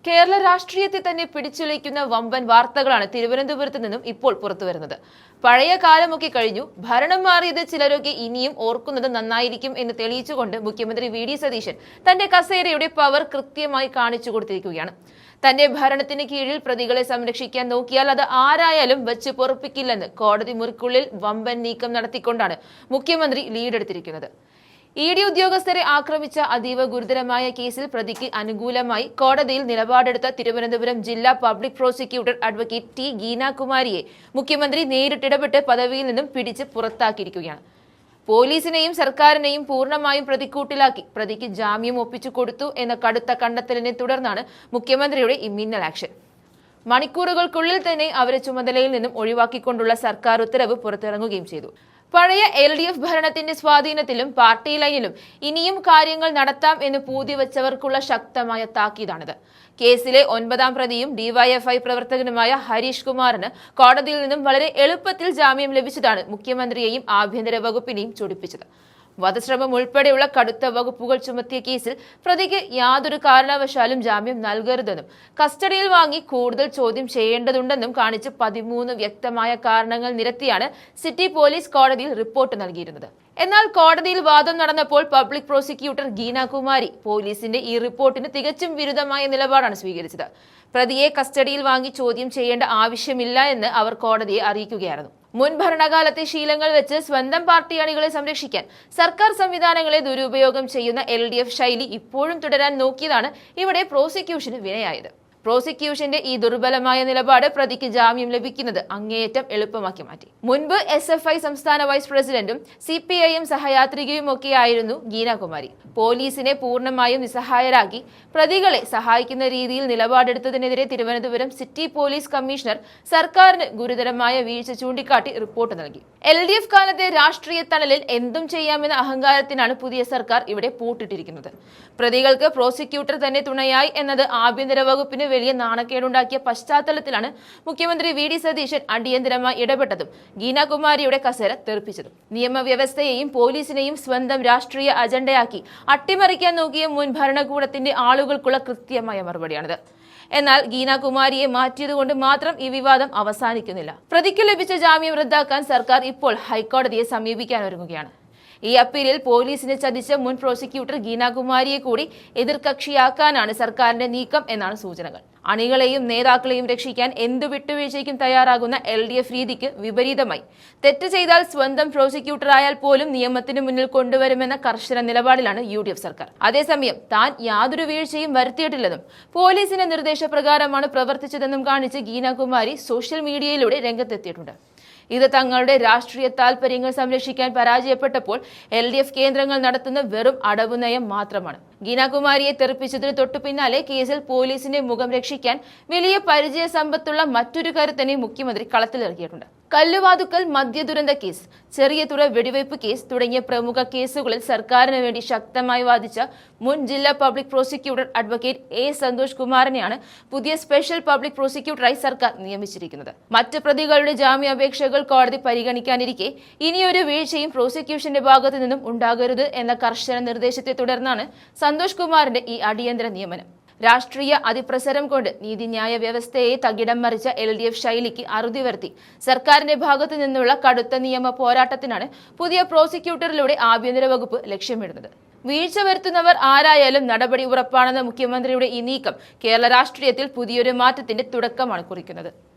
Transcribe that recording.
കേരള രാഷ്ട്രീയത്തെ തന്നെ പിടിച്ചുലയ്ക്കുന്ന വമ്പൻ വാർത്തകളാണ് തിരുവനന്തപുരത്ത് നിന്നും ഇപ്പോൾ പുറത്തുവരുന്നത്. പഴയ കാലമൊക്കെ കഴിഞ്ഞു, ഭരണം മാറിയത് ചിലരൊക്കെ ഇനിയും ഓർക്കുന്നത് നന്നായിരിക്കും എന്ന് തെളിയിച്ചുകൊണ്ട് മുഖ്യമന്ത്രി വി.ഡി. സതീശൻ തന്റെ കസേരയുടെ പവർ കൃത്യമായി കാണിച്ചു കൊടുത്തിരിക്കുകയാണ്. തന്റെ ഭരണത്തിന് കീഴിൽ പ്രതികളെ സംരക്ഷിക്കാൻ നോക്കിയാൽ അത് ആരായാലും വെച്ച് പൊറുപ്പിക്കില്ലെന്ന് കോടതി മുറിക്കുള്ളിൽ വമ്പൻ നീക്കം നടത്തിക്കൊണ്ടാണ് മുഖ്യമന്ത്രി ലീഡെടുത്തിരിക്കുന്നത്. ഇ.ഡി. ഉദ്യോഗസ്ഥരെ ആക്രമിച്ച അതീവ ഗുരുതരമായ കേസിൽ പ്രതിക്ക് അനുകൂലമായി കോടതിയിൽ നിലപാടെടുത്ത തിരുവനന്തപുരം ജില്ലാ പബ്ലിക് പ്രോസിക്യൂട്ടർ അഡ്വക്കേറ്റ് ടി ഗീനാകുമാരിയെ മുഖ്യമന്ത്രി നേരിട്ടിടപെട്ട് പദവിയിൽ നിന്നും പിടിച്ച് പുറത്താക്കിയിരിക്കുകയാണ്. പോലീസിനെയും സർക്കാരിനെയും പൂർണ്ണമായും പ്രതിക്കൂട്ടിലാക്കി പ്രതിക്ക് ജാമ്യം ഒപ്പിച്ചു കൊടുത്തു എന്ന കടുത്ത കണ്ടെത്തലിനെ തുടർന്നാണ് മുഖ്യമന്ത്രിയുടെ ഈ മിന്നൽ ആക്ഷൻ. മണിക്കൂറുകൾക്കുള്ളിൽ തന്നെ അവരെ ചുമതലയിൽ നിന്നും ഒഴിവാക്കിക്കൊണ്ടുള്ള സർക്കാർ ഉത്തരവ് പുറത്തിറങ്ങുകയും ചെയ്തു. പഴയ LDF ഭരണത്തിന്റെ സ്വാധീനത്തിലും പാർട്ടി ലൈനിലും ഇനിയും കാര്യങ്ങൾ നടത്താം എന്ന് പൂതിവച്ചവർക്കുള്ള ശക്തമായ താക്കീതാണിത്. കേസിലെ 9ാം പ്രതിയും DYFI പ്രവർത്തകനുമായ ഹരീഷ് കുമാറിന് കോടതിയിൽ നിന്നും വളരെ എളുപ്പത്തിൽ ജാമ്യം ലഭിച്ചതാണ് മുഖ്യമന്ത്രിയെയും ആഭ്യന്തര വകുപ്പിനെയും ചൊടിപ്പിച്ചത്. വധശ്രമം ഉൾപ്പെടെയുള്ള കടുത്ത വകുപ്പുകൾ ചുമത്തിയ കേസിൽ പ്രതിക്ക് യാതൊരു കാരണവശാലും ജാമ്യം നൽകരുതെന്നും കസ്റ്റഡിയിൽ വാങ്ങി കൂടുതൽ ചോദ്യം ചെയ്യേണ്ടതുണ്ടെന്നും കാണിച്ച് 13 വ്യക്തമായ കാരണങ്ങൾ നിരത്തിയാണ് സിറ്റി പോലീസ് കോടതിയിൽ റിപ്പോർട്ട് നൽകിയിരുന്നത്. എന്നാൽ കോടതിയിൽ വാദം നടന്നപ്പോൾ പബ്ലിക് പ്രോസിക്യൂട്ടർ ഗീനാകുമാരി പോലീസിന്റെ ഈ റിപ്പോർട്ടിന് തികച്ചും വിരുദ്ധമായ നിലപാടാണ് സ്വീകരിച്ചത്. പ്രതിയെ കസ്റ്റഡിയിൽ വാങ്ങി ചോദ്യം ചെയ്യേണ്ട ആവശ്യമില്ല എന്ന് അവർ കോടതിയെ അറിയിക്കുകയായിരുന്നു. മുൻ ഭരണകാലത്തെ ശീലങ്ങൾ വെച്ച് സ്വന്തം പാർട്ടി അണികളെ സംരക്ഷിക്കാൻ സർക്കാർ സംവിധാനങ്ങളെ ദുരുപയോഗം ചെയ്യുന്ന LDF ശൈലി ഇപ്പോഴും തുടരാൻ നോക്കിയതാണ് ഇവിടെ പ്രോസിക്യൂഷന് വിനയായത്. പ്രോസിക്യൂഷന്റെ ഈ ദുർബലമായ നിലപാട് പ്രതിക്ക് ജാമ്യം ലഭിക്കുന്നത് അങ്ങേയറ്റം എളുപ്പമാക്കി മാറ്റി. മുൻപ് SFI സംസ്ഥാന വൈസ് പ്രസിഡന്റും CPIM സഹയാത്രികയുമൊക്കെയായിരുന്നു ഗീനാകുമാരി. പോലീസിനെ പൂർണ്ണമായും നിസ്സഹായരാക്കി പ്രതികളെ സഹായിക്കുന്ന രീതിയിൽ നിലപാടെടുത്തതിനെതിരെ തിരുവനന്തപുരം സിറ്റി പോലീസ് കമ്മീഷണർ സർക്കാരിന് ഗുരുതരമായ വീഴ്ച ചൂണ്ടിക്കാട്ടി റിപ്പോർട്ട് നൽകി. LDF കാലത്തെ രാഷ്ട്രീയ തണലിൽ എന്തും ചെയ്യാമെന്ന അഹങ്കാരത്തിനാണ് പുതിയ സർക്കാർ ഇവിടെ പൂട്ടിട്ടിരിക്കുന്നത്. പ്രതികൾക്ക് പ്രോസിക്യൂട്ടർ തന്നെ തുണയായി എന്നത് ആഭ്യന്തര വകുപ്പിന് വലിയ നാണക്കേടുണ്ടാക്കിയ പശ്ചാത്തലത്തിലാണ് മുഖ്യമന്ത്രി വി.ഡി. സതീശൻ അടിയന്തരമായി ഇടപെട്ടതും ഗീനാകുമാരിയുടെ കസേര തെറിപ്പിച്ചതും. നിയമവ്യവസ്ഥയെയും പോലീസിനെയും സ്വന്തം രാഷ്ട്രീയ അജണ്ടയാക്കി അട്ടിമറിക്കാൻ നോക്കിയ മുൻ ഭരണകൂടത്തിന്റെ ആളുകൾക്കുള്ള കൃത്യമായ മറുപടിയാണിത്. എന്നാൽ ഗീനാകുമാരിയെ മാറ്റിയതുകൊണ്ട് മാത്രം ഈ വിവാദം അവസാനിക്കുന്നില്ല. പ്രതിക്ക് ലഭിച്ച ജാമ്യം റദ്ദാക്കാൻ സർക്കാർ ഇപ്പോൾ ഹൈക്കോടതിയെ സമീപിക്കാൻ ഒരുങ്ങുകയാണ്. ഈ അപ്പീലിൽ പോലീസിനെ ചതിച്ച മുൻ പ്രോസിക്യൂട്ടർ ഗീനാകുമാരിയെ കൂടി എതിർകക്ഷിയാക്കാനാണ് സർക്കാരിന്റെ നീക്കം എന്നാണ് സൂചനകൾ. അണികളെയും നേതാക്കളെയും രക്ഷിക്കാൻ എന്തു വിട്ടുവീഴ്ചയ്ക്കും തയ്യാറാകുന്ന LDF രീതിക്ക് വിപരീതമായി തെറ്റ് ചെയ്താൽ സ്വന്തം പ്രോസിക്യൂട്ടർ ആയാൽ പോലും നിയമത്തിന് മുന്നിൽ കൊണ്ടുവരുമെന്ന കർശന നിലപാടിലാണ് UDF സർക്കാർ. അതേസമയം താൻ യാതൊരു വീഴ്ചയും വരുത്തിയിട്ടില്ലെന്നും പോലീസിന്റെ നിർദ്ദേശപ്രകാരമാണ് പ്രവർത്തിച്ചതെന്നും കാണിച്ച് ഗീനാകുമാരി സോഷ്യൽ മീഡിയയിലൂടെ രംഗത്തെത്തിയിട്ടുണ്ട്. ഇത് തങ്ങളുടെ രാഷ്ട്രീയ താൽപര്യങ്ങൾ സംരക്ഷിക്കാൻ പരാജയപ്പെട്ടപ്പോൾ LDF കേന്ദ്രങ്ങൾ നടത്തുന്ന വെറും അടവു നയം മാത്രമാണ്. ഗീനാകുമാരിയെ തെറിപ്പിച്ചതിന് തൊട്ടു പിന്നാലെ കേസിൽ പോലീസിന്റെ മുഖം രക്ഷിക്കാൻ വലിയ പരിചയ സമ്പത്തുള്ള മറ്റൊരു കരുത്തനെ മുഖ്യമന്ത്രി കളത്തിലിറക്കിയിട്ടുണ്ട്. കല്ലുവാതുക്കൽ മദ്യദുരന്ത കേസ്, ചെറിയ തുറ വെടിവയ്പ് കേസ് തുടങ്ങിയ പ്രമുഖ കേസുകളിൽ സർക്കാരിന് വേണ്ടി ശക്തമായി വാദിച്ച മുൻ ജില്ലാ public prosecutor advocate A. Santhosh കുമാറിനെയാണ് പുതിയ സ്പെഷ്യൽ പബ്ലിക് പ്രോസിക്യൂട്ടറായി സർക്കാർ നിയമിച്ചിരിക്കുന്നത്. മറ്റ് പ്രതികളുടെ ജാമ്യാപേക്ഷകൾ കോടതി പരിഗണിക്കാനിരിക്കെ ഇനിയൊരു വീഴ്ചയും പ്രോസിക്യൂഷന്റെ ഭാഗത്തു നിന്നും ഉണ്ടാകരുത് എന്ന കർശന നിർദ്ദേശത്തെ തുടർന്നാണ് സന്തോഷ് കുമാറിന്റെ ഈ അടിയന്തര നിയമനം. രാഷ്ട്രീയ അതിപ്രസരം കൊണ്ട് നീതിന്യായ വ്യവസ്ഥയെ തകിടം മറിച്ച LDF ശൈലിക്ക് അറുതി വരുത്തി സർക്കാരിന്റെ ഭാഗത്തു നിന്നുള്ള കടുത്ത നിയമ പോരാട്ടത്തിനാണ് പുതിയ പ്രോസിക്യൂട്ടറിലൂടെ ആഭ്യന്തര വകുപ്പ് ലക്ഷ്യമിടുന്നത്. വീഴ്ച വരുത്തുന്നവർ ആരായാലും നടപടി ഉറപ്പാണെന്ന മുഖ്യമന്ത്രിയുടെ ഈ നീക്കം കേരള രാഷ്ട്രീയത്തിൽ പുതിയൊരു മാറ്റത്തിന്റെ തുടക്കമാണ് കുറിക്കുന്നത്.